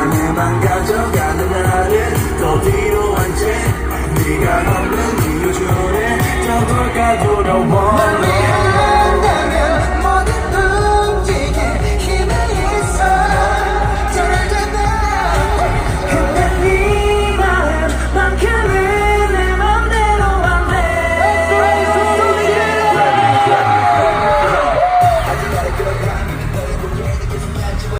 방해만 가져가는 나를 또 뒤로 한채 네가 없는 이유 중에 더 돌까 두려워